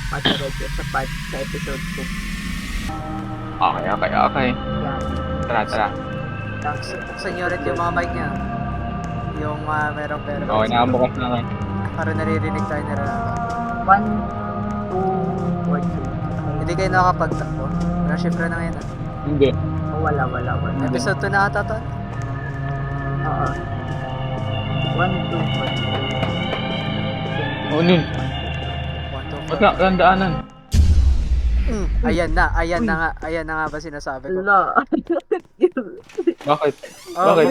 Masunod yun sa part sa episode 2. Okay. Yan. Tara. Sa inyo ulit yung mga mic niya. Yung merong Okay, nakabukas na ako. para naririnig tayo ni Renato. 1, 2, or 2. Hindi kayo nakakapagtakbo. Walang shifra na ngayon Hindi. Oh, wala. Episode 2 na ata to. Oo. 1, 2, or 2. Oo, nun. 1, 2, 4. Ba't na, landaanan? Ayan na nga ba sinasabi ko. Wala. Bakit? Oh, Bakit?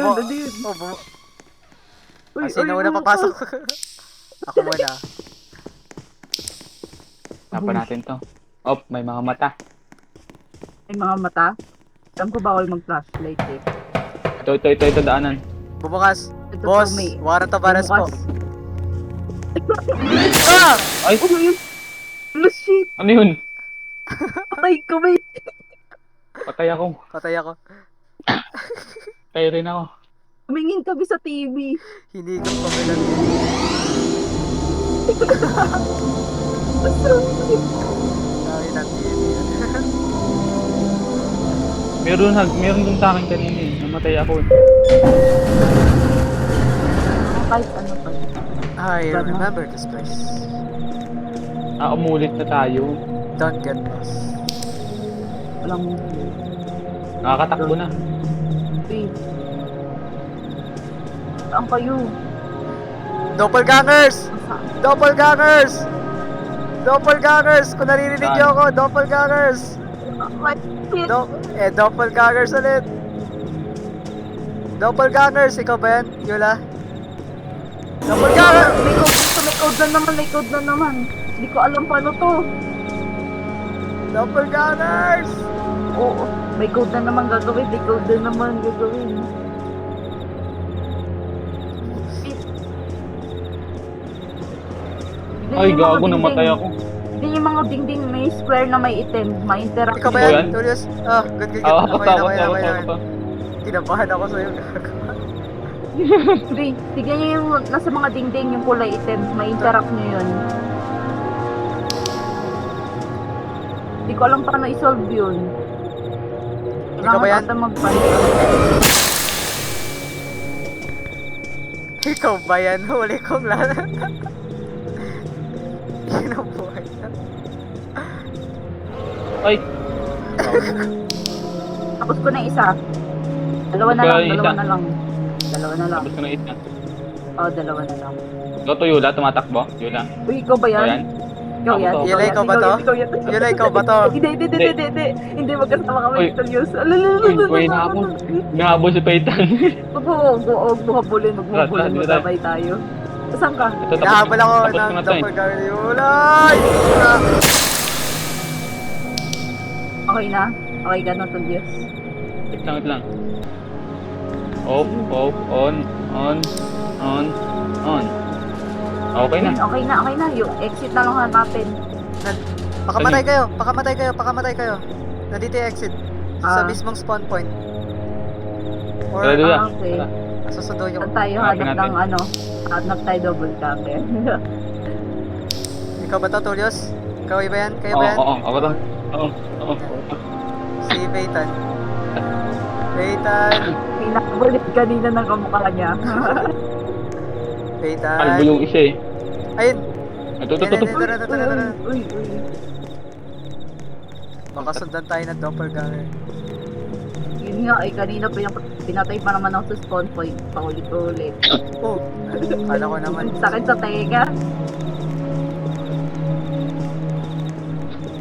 Sino una papasok? Ako muna. Tapan natin to. Oh, may mga mata. May mga mata. Alam ko bawal mag-flashlight eh. Ito, daanan. Bubukas. Ito Boss, to, may- Warren Tavares po. bubukas. Ay, Oh, yun. Oh, shit. ano yun? Patay ko, mate. Patay ako. Patay ako. Patay rin ako. Tumingin kami sa TV. Hinigang kami lang yun. Dami ng TV yan. Meron dun sa akin kanina eh. Namatay ako eh. Kahit ano pa. I remember this place. Umulit na tayo. Don't get lost. Walang Nakakatakbo na. wait. Saan kayo? Doppelgangers! Doppelgangers! Doppelgangers! Kung naririnig niyo ako, doppelgangers! What? Shit. Doppelgangers ulit! Doppelgangers! Ikaw ba yan, Yula? Doppelganger! May code na naman. Hindi ko alam paano to. Doppelgangers! Oo, may code na naman gagawin. Ay, gago, namatay ako. Hindi yung mga dingding may square na may item, may interact. Ikaw ba Ikaw yan, yan? Julius? Good. Ako. Kinabahan ako sa'yo, gago. Hindi, tignan nyo yung nasa mga dingding yung kulay item, may interact nyo yun. Hindi ko alam paano i-solve yun. Ikaw ba yan? Kailangan mag-find. Ikaw ba yan? Huli kong lala. Yun ang buhay na. Ay! Tapos ko na yung isa. Dalawa na lang. Tapos ko na isa. Oo, dalawa na lang. Ito Yula, tumatakbo. Yula. Uy, ikaw ba yan? Ayan. Ikaw yan? Ako to. Yula, ikaw ba to? Yula, ikaw ba to? Hindi. Hindi, magkasama kami Uy. sa Diyos. Uy, nahabol si Paytan. Huwag mo habulin, magbabay tayo. Saan ka? Hinahabol ako tapos ko ng na to eh. doppelganger. Yula! Okay na? Okay ka na to, Diyos? Wait lang. Off, on. Okay na. Okay na. Yung exit na lang natin. Pakamatay kayo. Nandito yung exit. Sa Ah. mismong spawn point. Or, Tara, Yula. okay. Tara. susunod yung... Saan tayo Hanapin hanap natin. ng hanap tayo double camper. Ikaw ba to, Tullius? Ikaw ba yan? Kayo ba yan? Oo, ako to. Oo. Si Peyton. Peyton! Pinabulit kanina ng kamukha niya. Peyton! Albo yung isa eh. Ayun! Ito. Tara. Uy. Baka sundan tayo ng doppelganger. Yun nga, kanina pinatay pa naman ako sa spawn point. Paulit-ulit. Oh! Kala ko naman. Sakit sa tenga.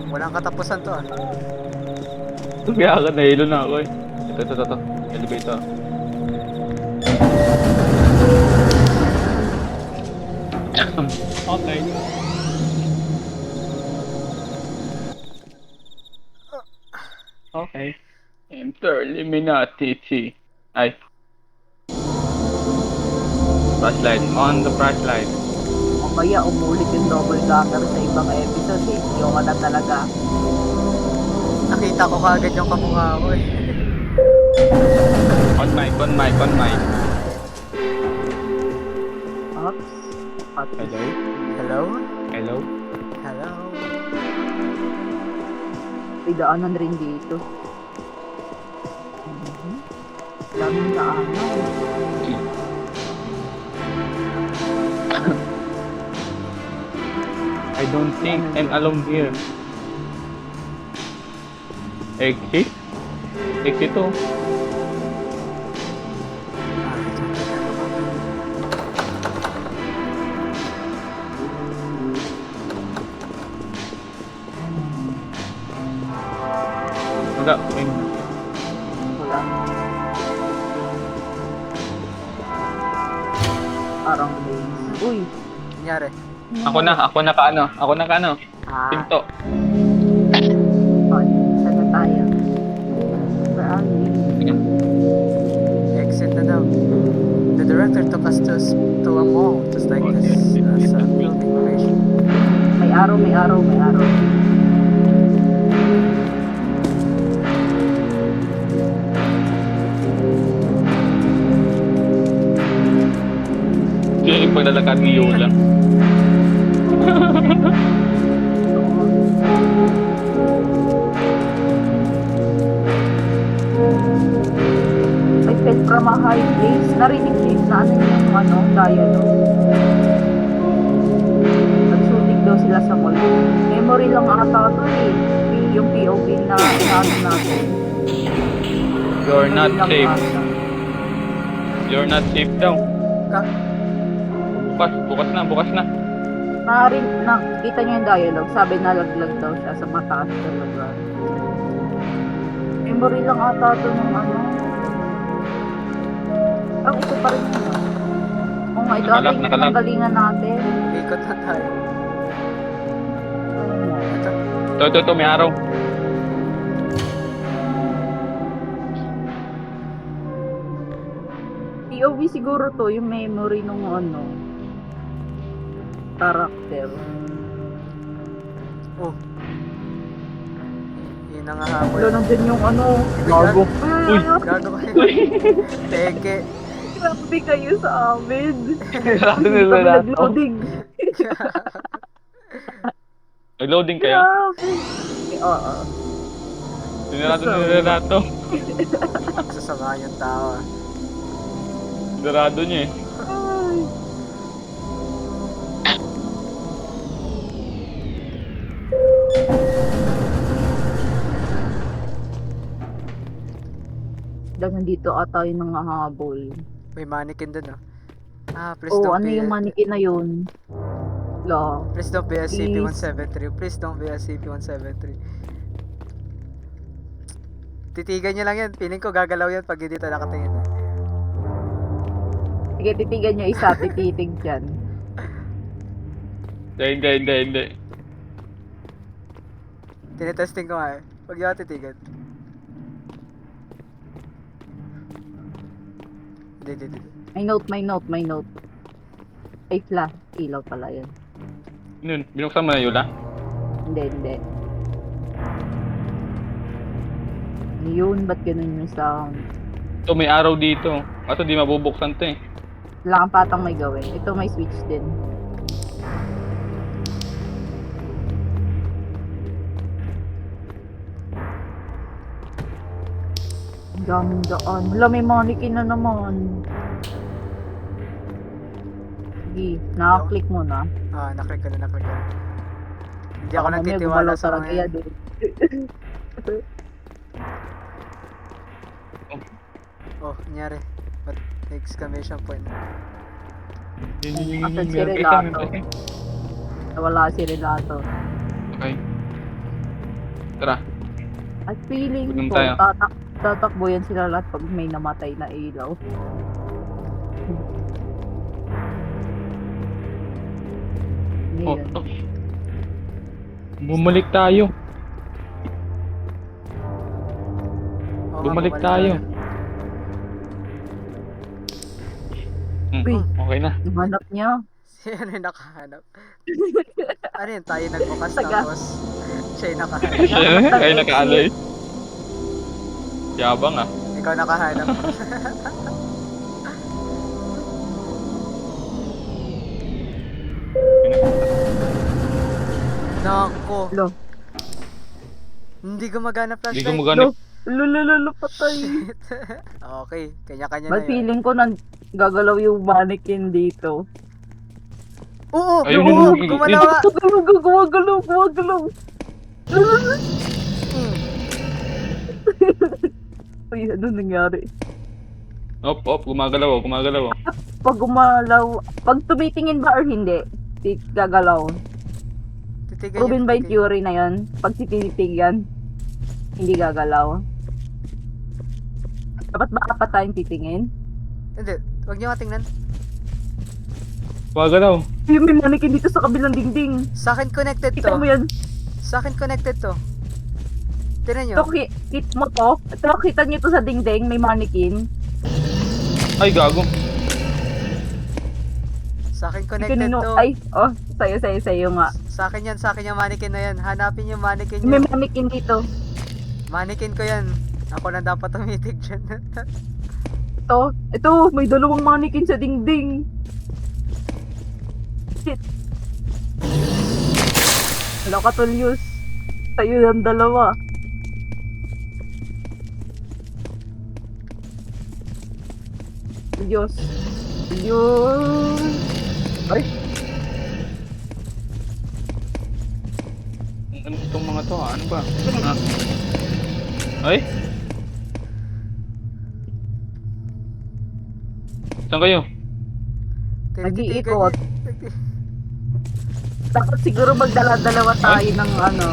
Walang katapusan to ah. Kaya ka, nahilo na ako eh. Ito. Elevator. Okay. Okay. Enter Illuminati T. Ay. Flashlight. On the flashlight. Mamaya umulit yung double camper sa ibang episode eh. Yung ka na talaga. Nakita ko kaagad yung kamukha ko eh. On mic. Ops. Hello? Hello? Hello? Hello? May daanan rin dito. Daming daanan. I don't think I'm alone here. Exit? Exit to. Wala. Wala. Parang uy. Nangyari. Ako na kaano. Pinto. Saan na tayo? Where are we? Exit na daw. The director took us to a mall just like this as a building location. May araw. Yun yung paglalakad ni Yola. I fell from a high place. Narinig ko yung dialogue. Nag-shooting daw sila sa mall. Memory lang ata ito eh. Yung POV na inaano natin. You're not Memory lang safe. ata. You're not safe daw. Bukas na. Nakita niyo yung dialogue. Sabi nalaglag daw siya sa mataas talaga. Memory lang ata ito ng ano. Parang ito pa rin yun. Oo nga, ito ata yung Nakalak. galingan natin. Ikot na tayo. Ito, may araw. POV siguro to, yung memory nung character. Oh. Yun ang hahabol. Wala nandyan yung Gago. Uy. Gago kayo. Teke. Grabe kayo sa amin. Sarado Hindi nila kami lahat. nag-loading. Nag-loading kayo? Grabe. Oo. Sinarado nila lahat to. Sasama yung tao. Sinarado niya eh. Ay. Dahil nandito ata yung nangahabol. May mannequin dun, oh. Please Oh, don't ano be... yung mannequin na yun? La. Please don't be Please. SCP-173. Please don't be SCP-173. Titigan nyo lang yan. Piling ko gagalaw yan pag hindi ito nakatingin. Sige, titigan nyo isa, tititig dyan. Hindi. Tinetesting ko nga eh. Pag yung titigan. Hindi. May note. Ay, flash. Ilaw pala yun. Yun, binuksan mo na Yola? Hindi. Yun, ba't ganun yung sound? Ito, may araw dito. Kaso di mabubuksan to eh. Wala kang patang may gawin. Ito may switch din. Ang daming daan. Wala, may mannequin na naman. Sige, nakaklik mo na. Naklik ko na. Hindi ako Baka mamaya nagtitiwala gumalaw sa talaga mga yan. Oh, nangyari. But exclamation point. Asan si Relato? Nawala si Relato. Okay. Tara. At feeling Inom ko, tayo. tatakbo yan sila lahat pag may namatay na ilaw. Oh, Ngayon. oh. Bumalik tayo. Oo nga, Bumalik tayo. Uy. Okay na. Hanap niya. Ano yung nakahanap? Ano yun? Tayo nagbukas Taga. tapos siya yung nakahanap. Ay, nakaaloy. Yabang ah. Ikaw nakahanap. Nako. Lo. Hindi gumagana Hindi flashlight. ko magana. Lulululu, patay. Okay, kanya-kanya May na yun. feeling ko na gagalaw yung mannequin dito. Oo! Ayun, Oo! yun, Gumalaw nga! Gumagalaw, gumagalaw. Hmm. Uy, ano nangyari? Gumagalaw oh, gumagalaw oh. Pag gumalaw, pag tumitingin ba or hindi, gagalaw. Titigan Proven niyo, by titigan niyo. theory na yun. Pag titigan, hindi gagalaw. Dapat ba apat tayong titingin? Hindi, huwag niyo nga tingnan. Gumagalaw. Yung may mannequin dito sa kabilang dingding. Sa akin connected Kita to. mo yan. Sa akin connected to. Tingnan niyo. Ito, hit mo to. Ito, kita niyo to sa dingding, may mannequin. Ay, gago. Sa akin connected Kanino? to. Ay, oh, sa'yo nga. Sa akin yung mannequin na yan. Hanapin yung mannequin May niyo. mannequin dito. Mannequin ko yan. Ako na dapat tumitig dyan. Ito, may dalawang mannequin sa dingding. Shit. Wala ka, Tulyus. Sa'yo yung dalawa. Diyos. Diyos. Ay, Ano itong mga to? Ano ba? Ah. Ay? Saan kayo? Nag-iikot. Dapat siguro magdala-dalawa tayo ng ano.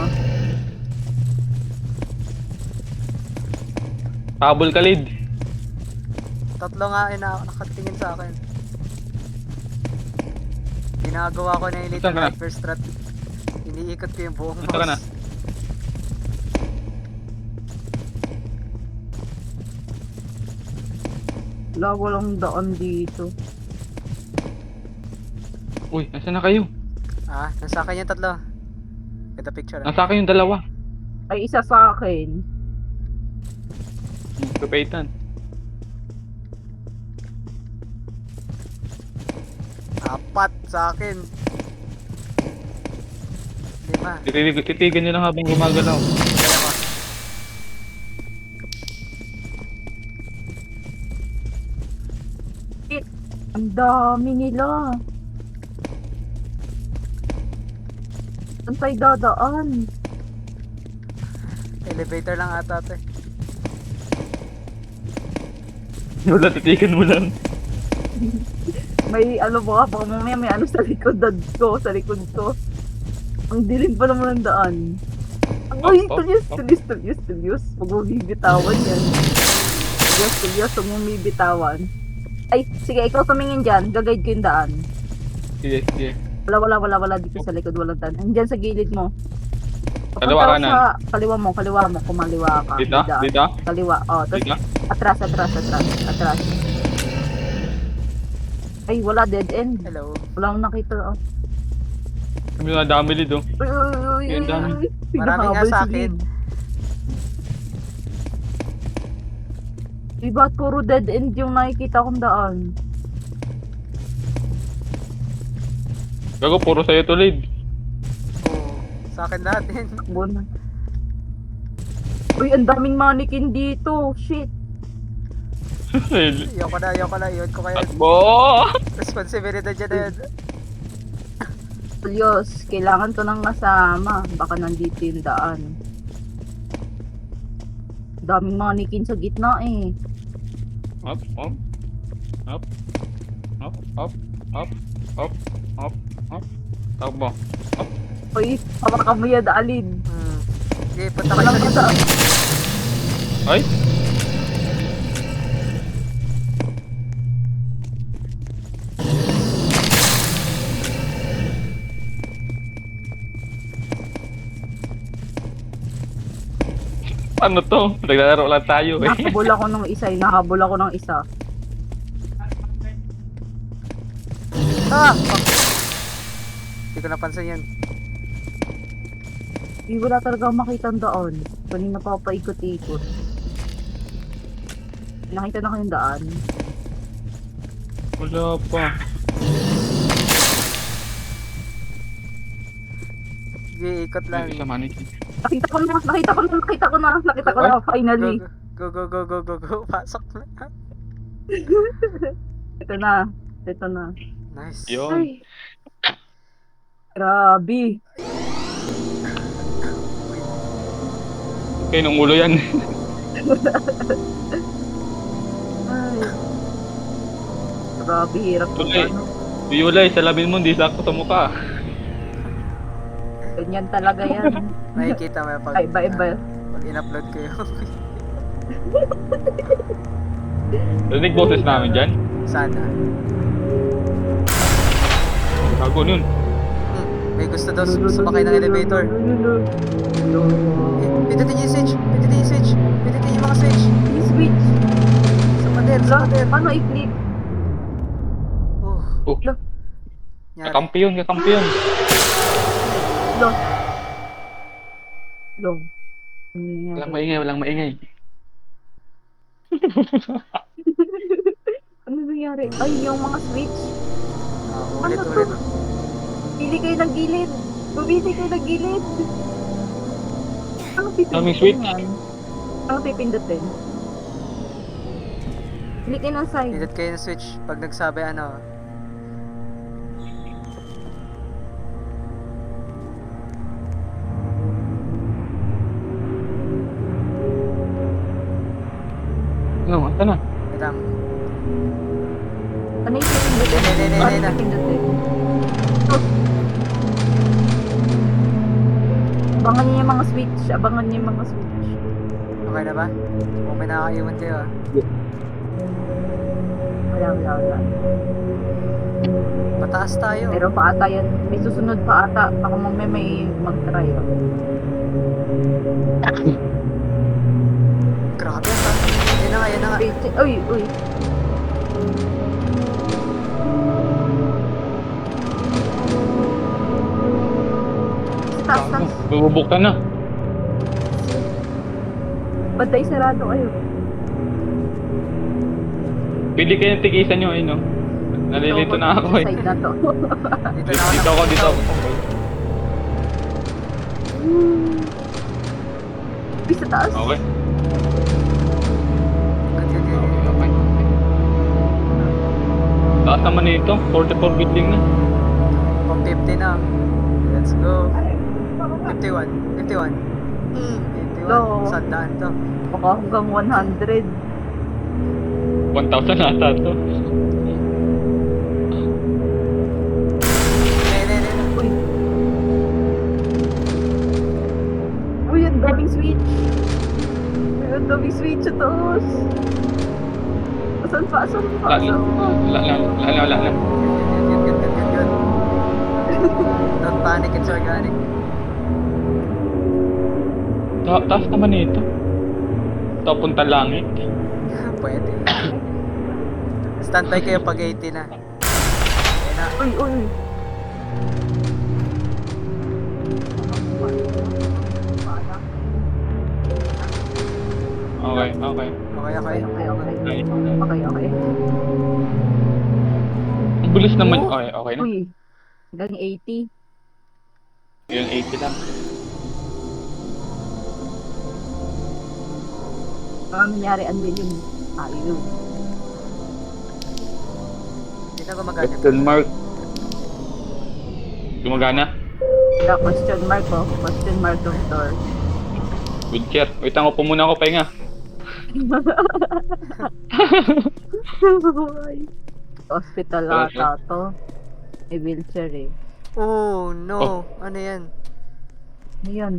Tabol kalid. Tatlo nga ay nakatingin sa akin. Ginagawa ko na yung little Saan ka na? hyper strat. Iniikot ko yung buong Saan ka na? boss. Walang daan dito. Uy, nasaan na kayo? Ah, nasa akin yung tatlo. Ito picture. Nasa akin yung dalawa. Ay, isa sa akin. Kapaitan. Apat sa akin. 5. Titigan nyo lang habang gumagalaw. Dalawa. Shit. Ang dami nila. Saan tayo dadaan? Elevator lang ata ito. Wala, titigan mo lang. May ano ba? Baka mamaya may ano sa likod ko. Sa likod ko. Ang dilim pa naman ng daan. Ay, tulyos. Huwag mo bibitawan yan. Tulyos. Huwag mo bibitawan. Ay, sige, ikaw tumingin dyan. Gagayad ko yung daan. Sige. Wala dito sa likod. Walang daan. Andyan sa gilid mo. Kaliwa Papunta kanan. sa kaliwa mo. Kumaliwa ka. Dito? May daan. Dito? Kaliwa. Oh, tapos Dito? atras. Ay, wala. Dead end. Hello. Wala akong nakita. Oh. Kami nga dami lid oh. Uy. Yun, dami. Marami nga Pinahabol sa si akin. Lid. Diba, puro dead end yung nakikita kong daan. Gago, puro sa'yo to lid. Oo. Sa akin natin. Takbo na. Uy, ang daming mannequin dito. Shit. Ayoko na. Iwan ko kayo. Takbo! Responsibility dyan na yun. Diyos, kailangan to ng kasama. Baka nandito yung daan. Daming mannequin sa gitna eh. Up. Takbo. Uy, hawakan mo yan, Alin. Okay, punta kayo Walang sa likod. daan. Ay! Ano to? Naglalaro lang tayo eh. Nakahabol ako ng isa. Ah! Fuck. Hindi ko napansin yan. Di wala talaga akong makita ang daan. Kanina pa ako paikot-ikot. Nakita na kayong daan. Wala pa. Sige, ikot lang. Ay, isa mannequin. Nakita ko na, finally. Go, go, go, go, go, go. Pasok na. Ito na. Nice. Yun. Ay. Grabe. Okay, nung ulo yan. Ay. Grabe, hirap ng Tuloy. ano. Yulay, salamin mo, hindi sakto sa mukha. Ganyan talaga yan. Makikita mo pag, Ay, iba. pag in-upload ko yun. Rinig boses namin dyan. Sana. Gago nun. May gusto daw sumakay ng elevator. Pindutin yung switch. Pindutin yung switch. Pindutin yung mga switch. Switch. Sa pader, sa pader. Paano i-click? Oh. Oh, Nyari. kakampiyon. Long. Long. Ano nangyari? Walang maingay. Ano nangyari? Ay, yung mga switch. Ulit, Ano ulit. to? Pili kayo ng gilid. Pumili kayo ng gilid. Ano pipindutin? Daming switch. yan? Ano pipindutin? Pili kayo ng side. Pindot kayo ng switch. Pag nagsabi ano. Ano, asa na? Wait lang. Ano yung pipindutin? Hindi. Ano pipindutin? Oh. Abangan niyo yung mga switch. Okay na ba? Kung may nakakaiwan kayo ah. Wala. Mataas tayo. Meron pa ata yan. May susunod pa ata. Baka mamaya may mag-try. Grabe ah. Yan na nga. Uy. Taas. Bubuktan na. Bantay sarado kayo. Pili kayo ng tigisan nyo, no? Nalilito na ako eh. Side na to. Dito na Dito ako. Okay. Uy, sa taas. Okay. Okay. Okay. Taas naman nito. 44 building na. Pang 50 na. Let's go. 51. 51. 51. Go. Sandaan to. Baka hanggang 100. 1,000 ata to. Uy. Uy, ang daming switch. Ang daming switch sa taas. Asan pa? Wala na. Good. Don't panic, it's organic. Taas naman nito. Ito, punta langit. Pwede. Standby kayo pag 80 na. Ayan na. Uy. Okay. Okay. Okay. Ang bilis naman. Okay na. Uy. Hanggang 80. Yung 80 lang. Ang nangyari, andun yung tayo. Hindi na gumagana. Question mark. Gumagana? Wala, question mark oh. Question mark of door. Wheelchair. Wait lang, upo muna ako, pahinga. Hospital ata to. May wheelchair eh. Oh no. Ano yan? Ano yun?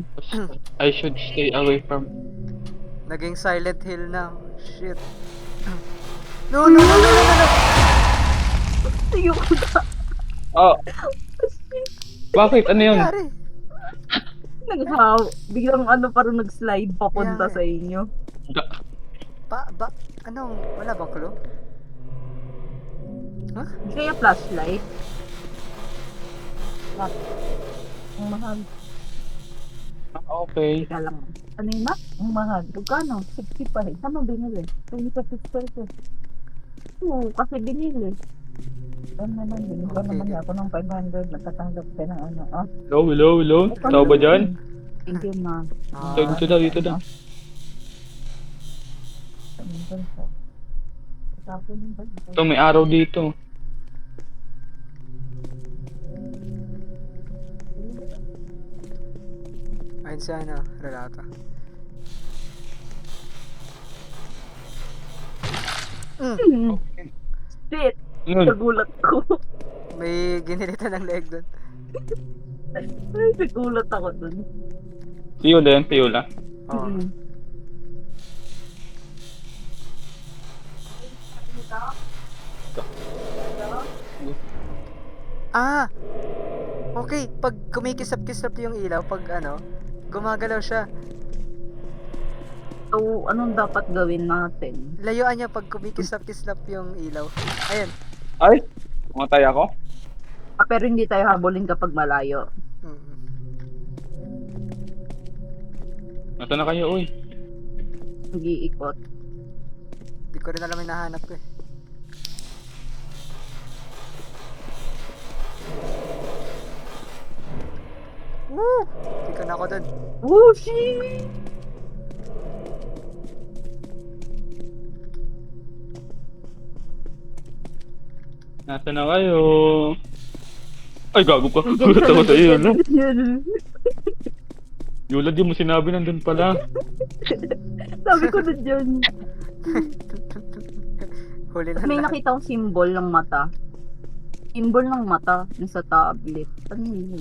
I should stay away from... Naging Silent Hill na. Shit. No. Ayun ko na. Oh. Bakit? Ano yun? Nangyari? Biglang ano parang nag-slide papunta Yeah. sa inyo. Anong, wala bang clue? Huh? Hindi kaya flashlight? Wala. Ang mahal. Okay. Teka lang. Ano yun na? Ang mahal. Magkano? 65. Saan mo binili? 26 pesos. Oo, kasi binili. Ano naman, binigyan Okay, naman okay. niya ako ng 500. Nagtatanggap ka ng ano. Hello, hello, hello. Tao ba dyan? Thank you, ma. Dito daw, dito daw. Ito, may araw dito. Ayun si ano, Relata. Shit! Yun. Nagulat ko. May ginilitan ng leeg doon. Ay, nagulat ako dun. Si Yola yan, si Yola. Oo. Mm. Ah! Okay, pag kumikisap-kisap yung ilaw, pag ano, gumagalaw siya. So, anong dapat gawin natin? Layuan niya pag kumikisap-kisap yung ilaw. Ayun. Ay! Matay ako? Pero hindi tayo habulin kapag malayo. Mm. Nasa na kayo, uy? Nag-iikot. Di ko rin alam yung nahanap ko eh. Woo! Hindi ko na ako dun. Whooshi! Nasa na kayo? Ay, gago ka. Gulat ako sa iyo, Yola. Yola, di mo sinabi nandun pala. Sabi ko na dyan. Huli na May lahat. nakita akong symbol ng mata. Symbol ng mata yung sa tablet. Ano yun?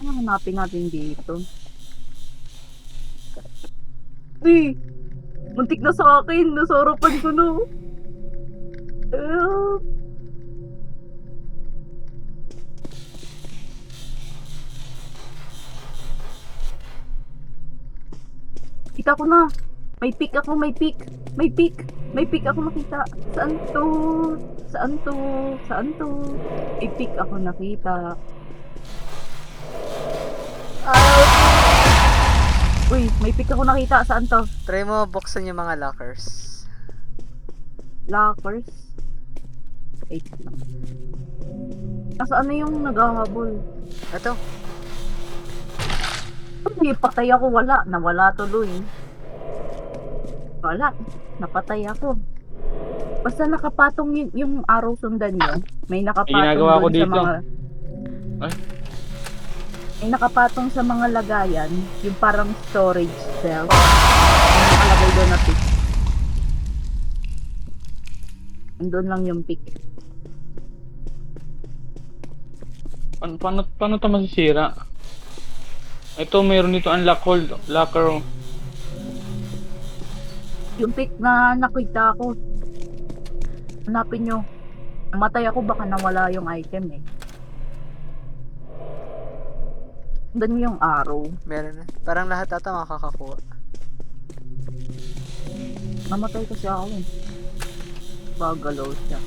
Ano hanapin natin dito? Uy! Muntik na sa akin. Nasa harapan ko no. Kita ko na. May pick ako, may pick. May pick. May pick ako nakita. Saan to? Saan to? Saan to? May pick ako nakita. Uy, may pick ako nakita. Saan to? Try mo buksan yung mga lockers. Lockers. Wait lang. Nasaan na yung naghahabol? Ito. Hindi, patay ako. Wala. Nawala tuloy. Wala. Napatay ako. Basta nakapatong yung arrow sundan nyo. May nakapatong ginagawa ko doon sa dito. mga... Ay. May nakapatong sa mga lagayan. Yung parang storage cell. May nakalagay doon na pick. Andun lang yung pick. Paano ito masisira? Ito, mayroon dito unlock hold. Locker. Yung pick na nakita ko. Hanapin nyo. Namatay ako, baka nawala yung item eh. Doon yung arrow. Meron na. Parang lahat ata makakakuha. Namatay kasi ako eh. Bagalaw siya.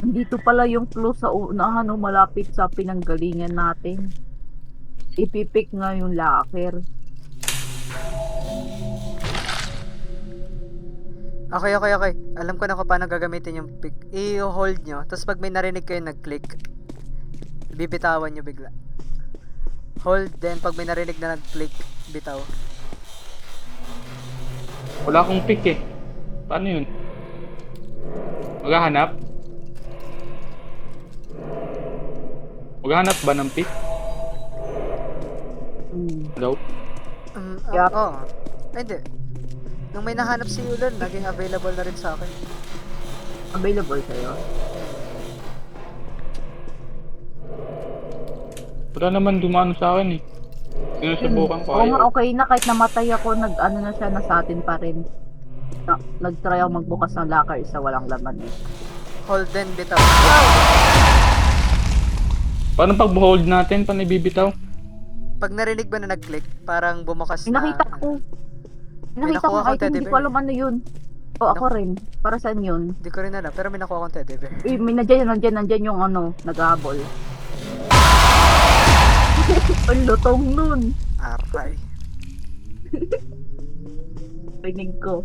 Dito pala yung clue sa unahan, no, malapit sa pinanggalingan natin. Ipipick nga yung locker. Okay. Alam ko na kung paano gagamitin yung pick. I-hold nyo. Tapos pag may narinig kayo nag-click, bibitawan nyo bigla. Hold, then pag may narinig na nag-click, bitaw. Wala akong pick eh. Paano yun? Maghahanap? Maghahanap ba ng pick? Hello? Yup. Oo. Ay, hindi. Nung may nahanap si Ulan, naging available na rin sa akin. Available sa'yo. Wala naman dumano sa akin eh. Sinusubukan ko Oo nga, ayaw. okay na. Kahit namatay ako, nag-ano na siya, nasa atin pa rin. Nag-try ako magbukas ng locker, isa walang laman eh. Hold, then bitaw. Paano pag hold natin? Paano ibibitaw? Pag narinig ba na nag-click, parang bumukas May na. nakita ko. May nakita nakuha ko kang item, teddy hindi ko bear. alam ano yun. O ako rin. Para saan yun? Hindi ko rin alam, pero may nakuha akong teddy bear. Uy, may nandyan yung ano, nag-ahabol. Ang lutong nun. Aray. Pinig ko.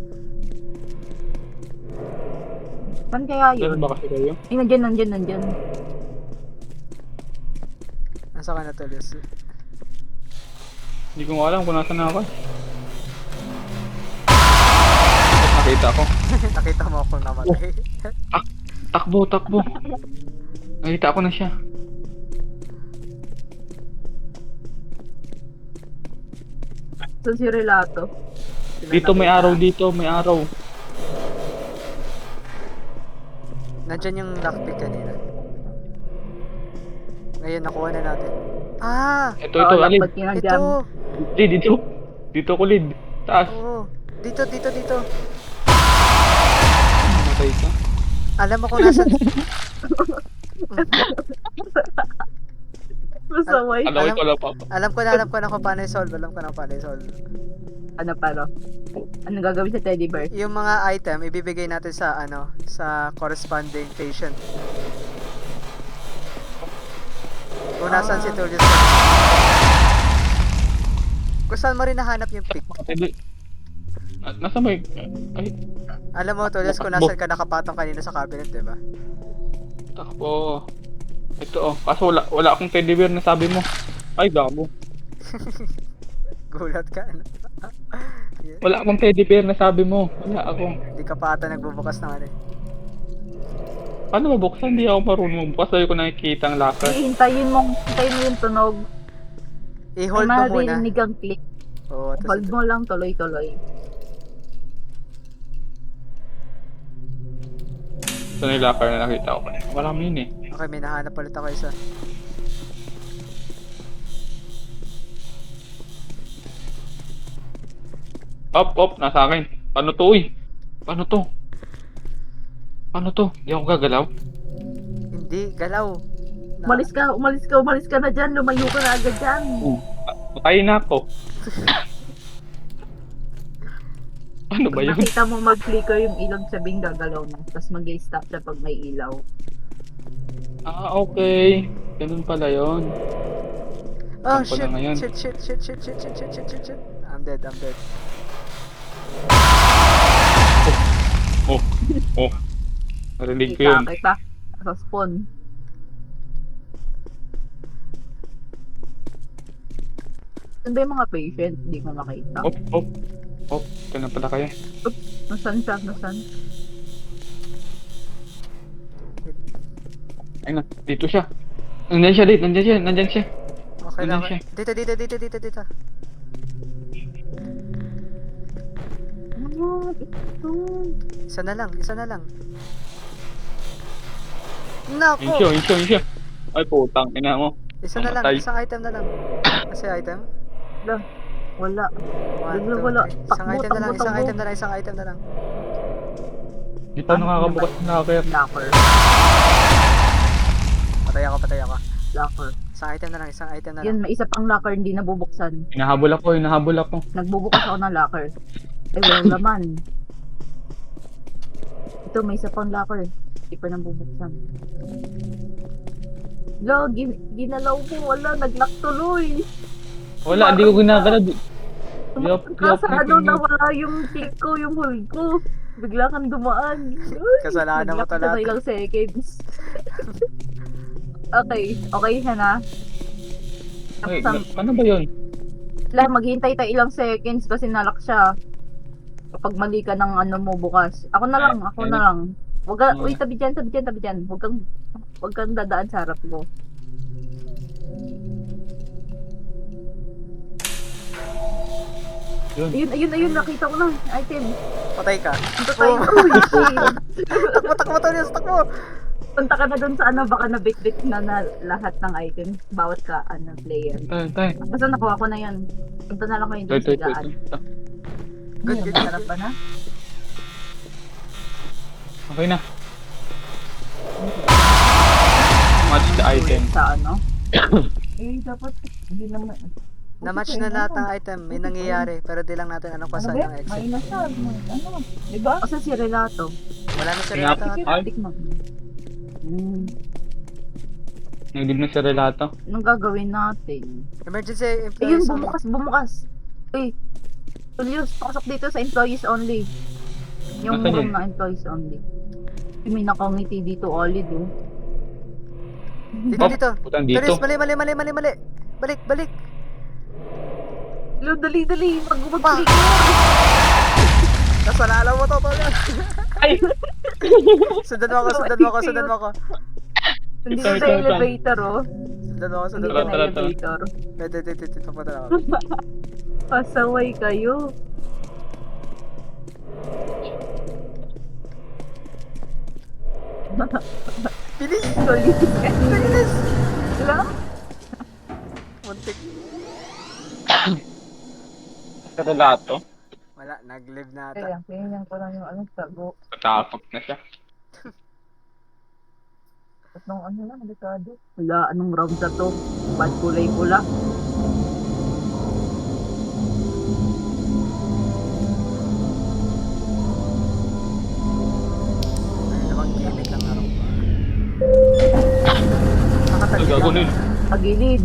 Saan kaya yun? Meron ba kasi kayo? Ay, nandyan. Nasa ka na Tulis? Hindi ko nga alam kung nasa na ako. Nakita ko. Nakita mo akong namatay. Takbo. Nakita ko na siya. Saan si Relato? Dito may araw, dito may araw. Nandyan yung lockpick kanina. Ngayon, nakuha na natin. Ah! Ito, alin. Lakpat niya dyan. Ito! Dito. Dito ko, lid. Taas. Oo. Dito. Namatay ka. Alam mo kung nasan... Masaway. Alam ko lang, Papa. alam ko na kung paano i-solve. Ano pala? Anong gagawin sa teddy bear? Yung mga item, ibibigay natin sa sa corresponding patient. Kung nasan si Tullius. Kung saan mo rin nahanap yung pick. Hindi. Nasa may... Ay, Alam mo, Tullius, kung nasan ka nakapatong kanina sa cabinet, diba? takbo. Ito, kaso wala akong teddy bear na sabi mo. Ay, gago. Gulat ka, ano? Wala akong teddy bear na sabi mo. Wala ako. Hindi ka pa ata nagbubukas ng ano eh. Paano mabuksan? Hindi ako marunong magbukas. Dahil ko nakikita ang locker. Hintayin mo yung tunog. I-hold Ay, mo muna. maririnig ang click. Oo, Hold mo lang, tuloy-tuloy. Ito na yung locker na nakita ko. Wala mo yun eh. Okay, may nahanap ulit ako isa. Op, nasa akin. Paano to, uy? Paano to? Hindi ako gagalaw. Hindi, galaw. Umalis ka na dyan. Lumayo ka na agad dyan. Patayin na ako. Ano ba Pag yun? nakita mo mag-flicker yung ilog, sabing gagalaw na. Tapos mag-stop siya pag may ilaw. Ah, okay. Ganun pala yun. Oh, Saan pa na ngayon? shit. I'm dead. Oh. Narinig ko yun. Kita. Sa spawn. Saan ba yung mga patient? Hindi ko makita. Op. Ito na pala kayo. Nasaan siya? Ayun na, dito siya. Nandyan siya. Okay lang. Nandyan siya. Dito. Ito. Isa na lang. Nako! Yun siya. Ay, putang ina mo. Isa na lang, Namatay. isang item na lang. Kasi item? Wala. One, two, Wala. three. Isang item na lang. Di pa nakakabukas ng locker. Locker. Patay ako. Locker. Isang item na lang. Yun, may isa pang locker hindi nabubuksan. Hinahabol ako. Nagbubukas ako ng locker. Ay, walang laman. Ito, may isa pang locker. Hindi pa nabubuksan. Lo, ginalaw mo. Wala, nag-lock tuloy. Wala, hindi ko ginagalaw. Nasa ano na wala yung click ko, yung hold ko. Bigla kang dumaan. Kasalanan mo Nag-lock ka na talaga. ilang seconds. Okay siya na. Ay, Tapos, ano ba yun? maghihintay tayo ilang seconds kasi nalock siya. Kapag mali ka ng ano mo bukas. Ako na lang. Uy, tabi dyan. Huwag kang dadaan sa harap ko. Ayun, nakita ko na. Item. Patay ka. Punta tayo. Oh. Uy, shit. Takbo, Tullius, takbo! Punta ka na dun sa ano, baka na-bit na lahat ng items. Bawat ka, player. Tay. Basta nakuha ko na yan. Punta na lang kayo dun sa gaan. Good. Sarap pa na. Okay na. Match the item. Sa ano? Dapat, hindi naman. Na-match na lahat ng item. May nangyayari. Pero di lang natin anong kasa ng exit. Mainas na. Diba? Kasi si Relato. Wala na si Nga- Renata. Ay. Tikman. Nagdib na sa relato. Anong gagawin natin? Emergency Ayun, employees only. bumukas. Tullius, pasok dito sa employees only. Yung Nasaan room yun? na employees only. May nakangiti dito, Ollie, do. Dito, dito. Putang dito. Teres, mali. Balik. Lo, dali. Pa. Mag-click. Nasalala mo to, tol. Ay! Sundan mo ako. Hindi Ito, sa ito. elevator, oh. Sundan Hindi mo ka ako. na Tara. elevator. Dito pa talaga. Pasaway kayo. Bilis! Solid. Bilis! Wala? Muntik. Sa lahat to. Wala, nag-live na ata. Kaya, pinyan ko lang yung ano, sago. Katapok na siya. At nung ano lang, delikado. Wala, anong round na to? Ba't kulay pula? Ano namang gimmick ng araw pa. Ang Nakatagil gago lang. nun. Pagilid.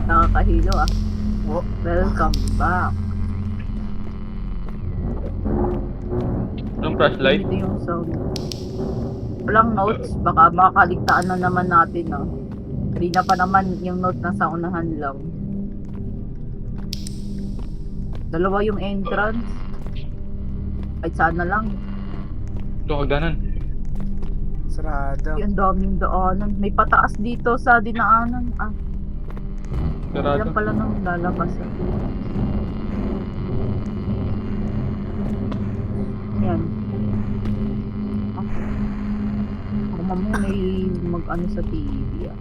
Nakakahilo, ah. Wo. Welcome back. Anong flashlight? Ito yung sound. Walang notes. Baka makakaligtaan na naman natin, no? Kanina pa naman yung note nasa unahan lang. Dalawa yung entrance. Ay, sana lang. Ito, hagdanan. Sarado. Yung daming daanan. May pataas dito sa dinaanan. Ah, Sarado. ilan pala nang lalabas. Yan. Ah. Ako mamu may mag-ano sa TV, ah.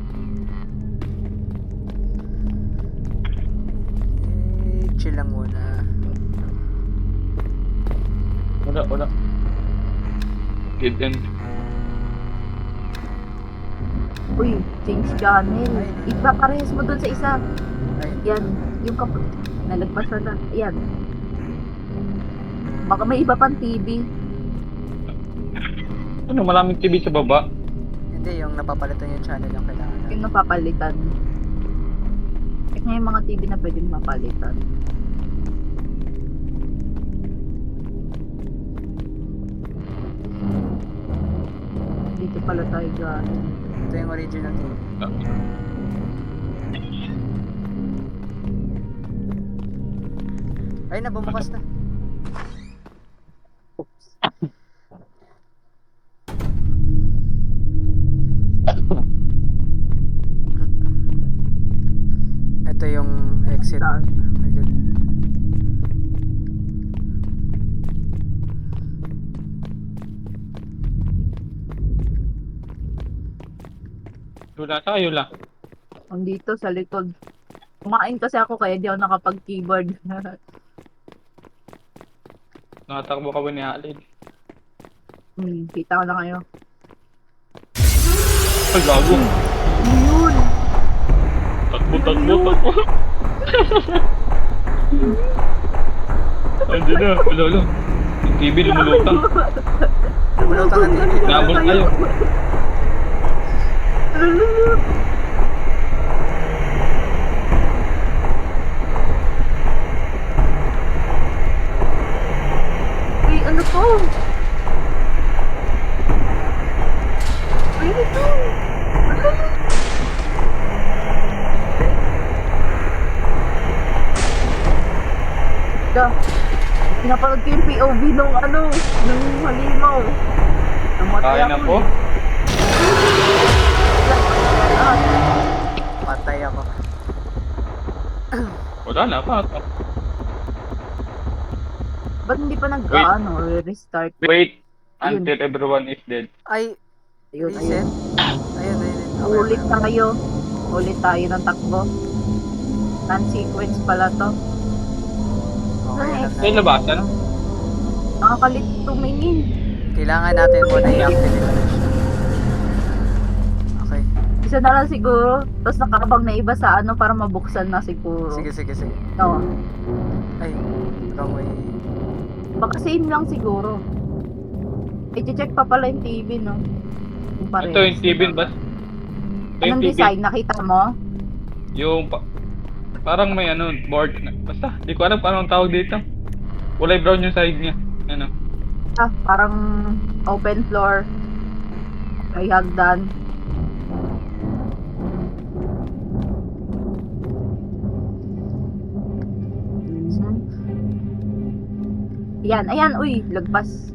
Chill lang muna. Wala. Dead end. Uy, change channel. Iba parehas mo dun sa isa. Ay, Yan, yung kapag nalagpasan na. Yan. Baka may iba pang TV. Ano, maraming TV sa baba. hindi, yung napapalitan yung channel yung kailangan natin. Yung napapalitan. Check nga yung mga TV na pwedeng mapalitan. Dito pala tayo galing. Ito yung original TV. Ay, nabumukas na. Oops. Ito yung exit. Saan? My God. Wala tayo lang. Andito sa likod. Kumain kasi ako kaya di ako nakapag-keyboard. Nakatakbo ka ba ni Alin? Kita ko na kayo. Ay, gago. Yun! Takbo. Andiyan na. Wala. Yung TV lumulutang. Lumulutang na TV. Nabol tayo. Uy, ano to? Uy, ano to? Da, pinapanood ko yung POV nung ano, nung halimaw. Namatay Kaya na ako po. eh. Ah, Patay ako. Wala na pa. ba't hindi pa Wait. nag-ano, restart? Wait Ayun. until everyone is dead. Ay, Ayun, reset. ayun. Ayun. Ulit tayo. Ulit tayo ng takbo. Non-sequence pala to. Okay lang May na. labasan? Nakakalit tumingin. Kailangan natin muna i-activate na siya. Okay. Isa na lang siguro. Tapos nakabang na iba sa ano para mabuksan na siguro. Sige. Oo. Ay, wrong way. Baka same lang siguro. I-check pa pala yung TV, no? Yung parehas. Ito yung TV ba? Ito yung Anong TV. design? Nakita mo? Yung parang may ano, board. Basta, di ko alam paano ang tawag dito. Kulay brown yung side niya. Ano? Ah, parang open floor. May hagdan. Mhm. Yan, ayan, uy, lagpas.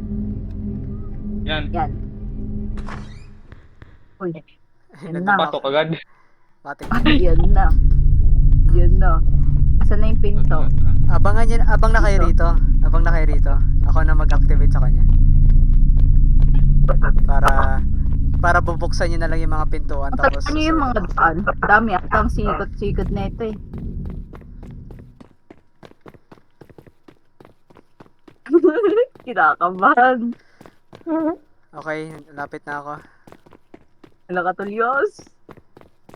Yan. Yan. Uy, yan na. Nagpapatok agad. Matik. Yan na. Yan na. Saan na yung pinto? Abang na kayo rito. Abang na kayo rito. Ako na mag-activate sa kanya. Para bubuksan nyo na lang yung mga pintuan tapos Ano yung mga daan? Dami at ang sikot-sikot na ito eh. Kinakabahan. Okay, lapit na ako. Wala ka tulyos.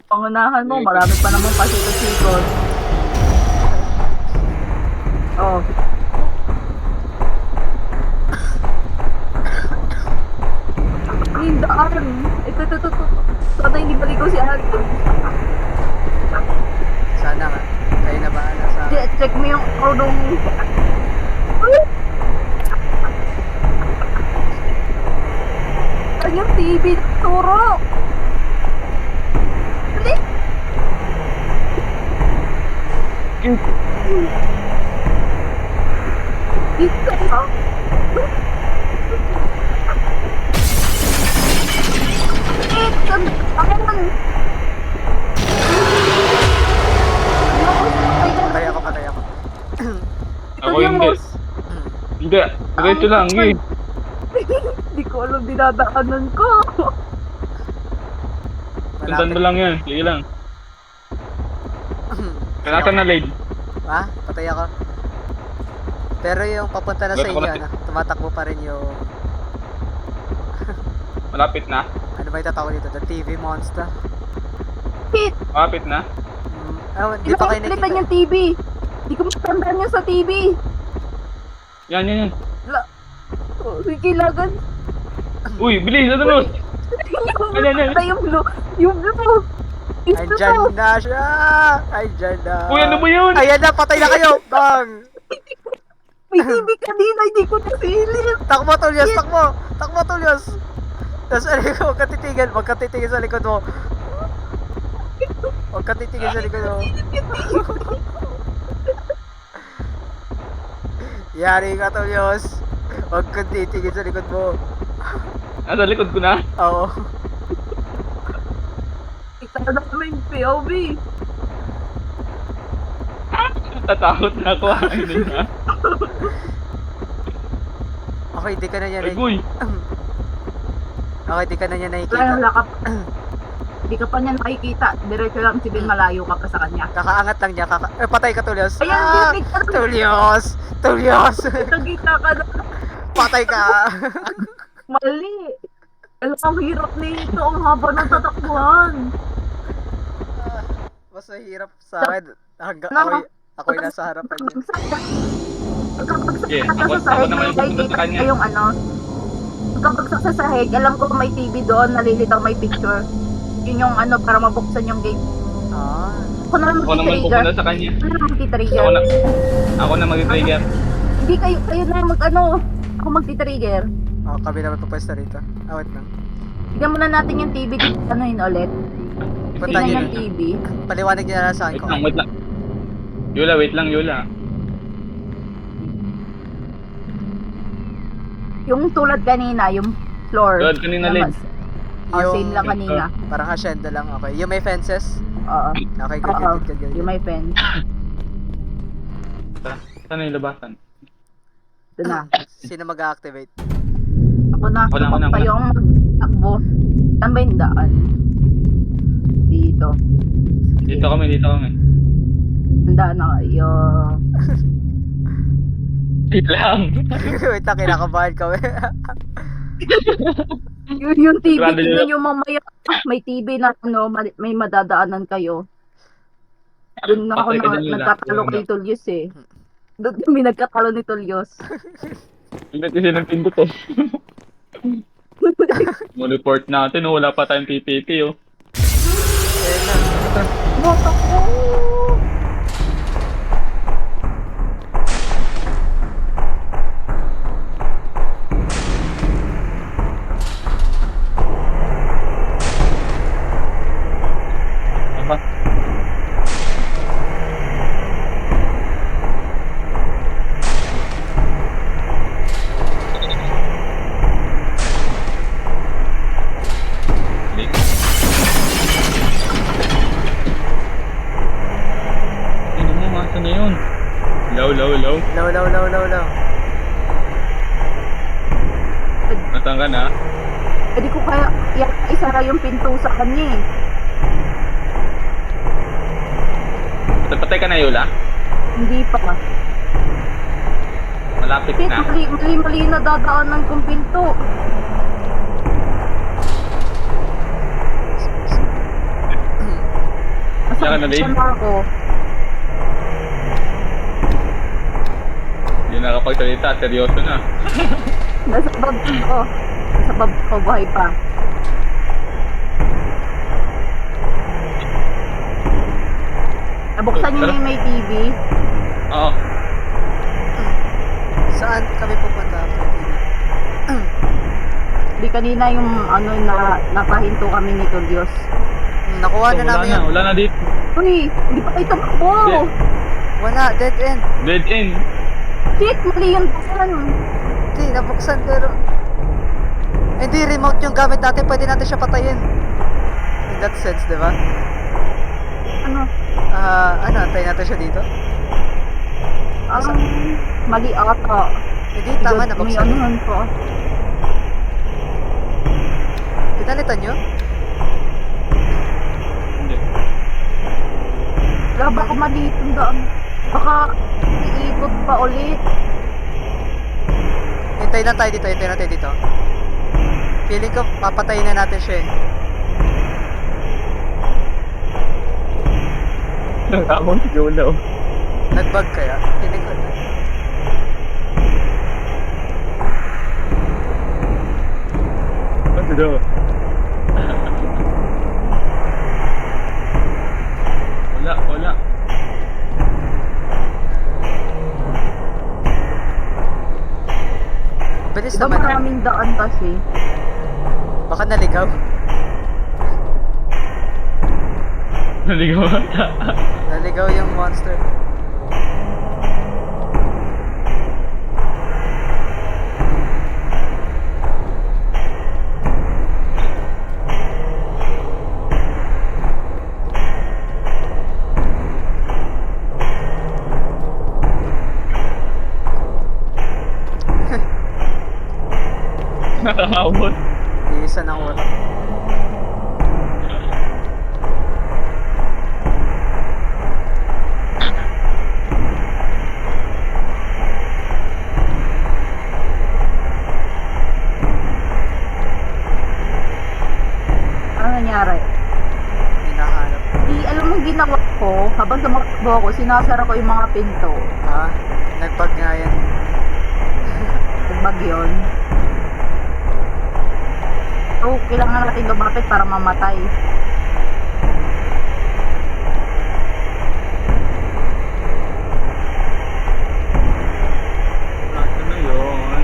Pangunahan mo, marami pa naman pasikot-sikot. Oh. Yung daan. Ito. Sana hindi baligo si Ate. Sana nga. Kayo na bahala sa... Check mo yung nung... Ay, yung TV turo. Dali. Dito ha. Patay ako. Ako hindi. Hindi. Diretso lang. Hindi. Hindi ko alam dinadaanan ko. Sundan mo lang yan. Sige lang. Kanasa na lane. Ha? Patay ako. Pero yung papunta na sa Wala, inyo, wala. ano, tumatakbo pa rin yung... Malapit na. Ano ba yung tatawag dito? The TV monster? Hit! Malapit na. Di pa kayo Pinapalitan nakita. yung TV. Hindi ko matandaan yan sa TV. Yan. Oh, kailangan. Uy, bilis. Ano mo? Yan. Yung blue. Yung blue. Andyan na siya! Andyan na! Uy, ano ba yun? Ayan na, patay na kayo! Bang! May TV kanina, hindi ko nasilip. Takbo, Tulyos! Takbo, Tulyos! Tapos huwag ka titigil sa likod mo. Huwag ka titigil sa likod mo. Yari ka, Tulyos! Huwag ka titigil sa likod mo. Nasa likod ko na. Oo. Ikaw na naman yung POV. Tatakot na ako. Ano na? Okay, di ka na niya Ay, boy. Okay, di ka na niya nakikita. Wala ka. Hindi ka pa niya nakikita. Diretso lang si Ben, malayo ka pa sa kanya. Kakaangat lang niya. Patay ka, Tulyos. Ayan, David, Tulyos! Tulyos! Nagkita ka na. Patay ka! Mali. Alam, ang hirap nito. Ang haba ng tatakbuhan. Mas mahirap sa akin. Hanggang ako yung nasa harapan niya. Yeah, Kapag ako sa sahig, naman yung may pupunta sa nakikita kanya. yung ano. Kapag sa sahig, alam ko may TV doon, nalilitaw may picture. Yun yung ano, para mabuksan yung gate. Ah. Ako na lang Ako naman mag-trigger. pupunta sa kanya. Ako na lang mag-trigger. Ako na mag-trigger. Hindi kayo na mag-ano. Ako mag-trigger. Oh, kami naman pupwesto rito. Awit lang. Tignan muna natin yung TV dito. Ano yun ulit? Punta Tignan niyo. yung TV. Paliwanag niyo na saan ko. Wait lang. Wait lang, Yula. Yung tulad kanina, yung floor. Tulad kanina, Lid. Same lang kanina. Parang hacienda lang, okay. Yung may fences? Oo. Okay, Oo. good. Yung may pen. Saan yung labasan? Ito na. Sino mag-activate? Ako na. Ako na. Kapag kayong takbo. Saan ba yung daan? Dito. Dito kami. Handa na kayo. Wait lang. Wait lang, kinakabahan kami. Yung TV, Grabe tignan yun. nyo mamaya. May TV na ano, may madadaanan kayo. Doon na ako Patay ka dyan, Yula. nagkatalo kay Tulyos eh. Doon kami nagkatalo ni Tulyos. Hindi kasi nagpindot eh. Mo-report natin, wala pa tayong PPP oh. Ayun na. Moto ko! Hello? Low, low, low, low, low. Nasaan ka na? Hindi ko kaya isara yung pinto sa kanya eh. Patay ka na, Yola? Hindi pa. Malapit Kasi na. mali na dadaanan kong pinto. Diyan ka na, babe? na ako. Hindi nakapagsalita. Seryoso na. Nasa bab ko. Nasa bab ko, buhay pa. Nabuksan niyo yung may TV. Oo. Saan kami pupunta after TV? Di kanina yung ano na napahinto kami nito Diyos. Nakuha na namin yung... Wala na dito. Uy, hindi pa kayo tumakbo. Dead. Wala, dead end. Dead end. Shit, mali yung buksan. Hindi, nabuksan pero... Hindi, remote yung gamit natin. Pwede natin siya patayin. In that sense, di ba? Ano? Ano, antayin natin siya dito? Mali ata. Hindi, tama, May nabuksan. anuhan pa. Pinalitan nyo? Hindi. Wala, baka mali itong daan. Baka iikot pa ulit. Hintayin lang tayo dito, hintayin natin dito. Feeling ko, papatayin na natin siya eh. Nakakabang si Yola, oh. Nag-bug kaya? Feeling ko. Ano daw? Wala. Bilis Ito naman. maraming daan kasi. Baka naligaw. Naligaw ata. Naligaw yung monster. Nakakabot. Iisa ng wala. Ano nangyari? Hinahanap. Alam mo ginawa ko, habang tumakbo ako, sinasara ko yung mga pinto. Ah, nag-bug nga yan. Nagbag yun. So, kailangan natin lumapit para mamatay. Ito na yun.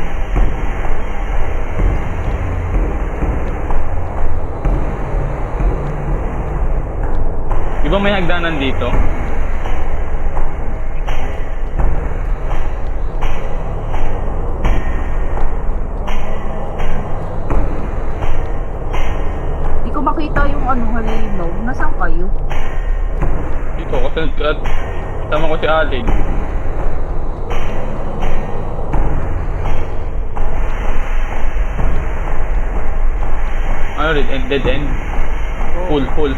Di ba may hagdanan dito? Di ko makita yung ano, halinaw. Nasaan kayo? Dito, kasi tama ko si Alin. Ano rin? Dead end? Oh, Full.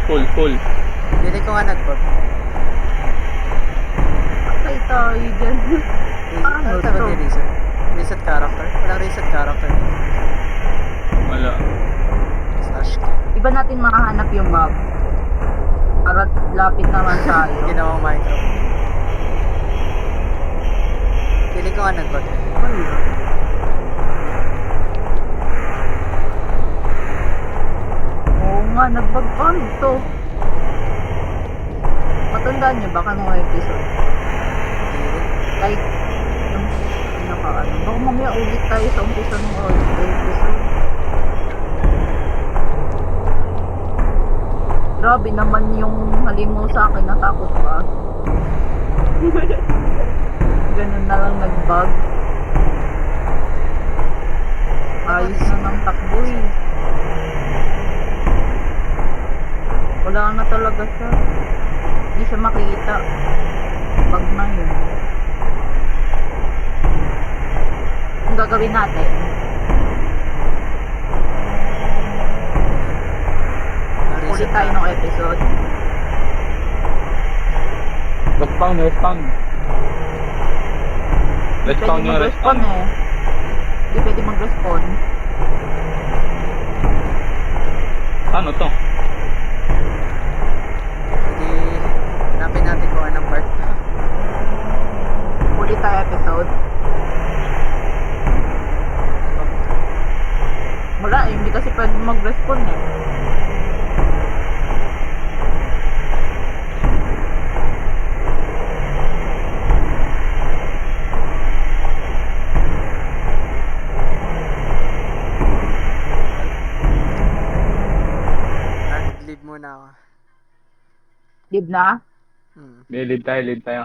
Feeling ko nga nag-bug. Patay tayo dyan. Ano tayo mag-reset? Reset character? Walang reset character dito. Wala. Slash K. Iba natin makahanap yung map. Para lapit naman tayo. Ginawang micro. Feeling ko nga nag-bug eh. Ay, oo nga, nagbag pa ito. Matandaan nyo ba kanong episode? Hindi rin. Like, yung pinaka-ano. Baka mamaya ulit tayo sa umpisa ng episode. Grabe naman yung halimaw sa akin, natakot ka. Ganun na lang nag-bug. Ayos na ng takbo eh. Wala na talaga siya. Hindi siya makita. Bug na yun. anong gagawin natin? Ulit tayo ng episode. Respawn, respawn. Pwede Respawn nyo, mag-respawn respawn. eh. Hindi pwede mag-respawn. Ano to? Pwede, hanapin natin kung anong part. Ulit tayo episode. Wala eh, hindi kasi pwede mag-respawn eh. Leave muna ako. Leave na? Hmm. Lead tayo, lead tayo.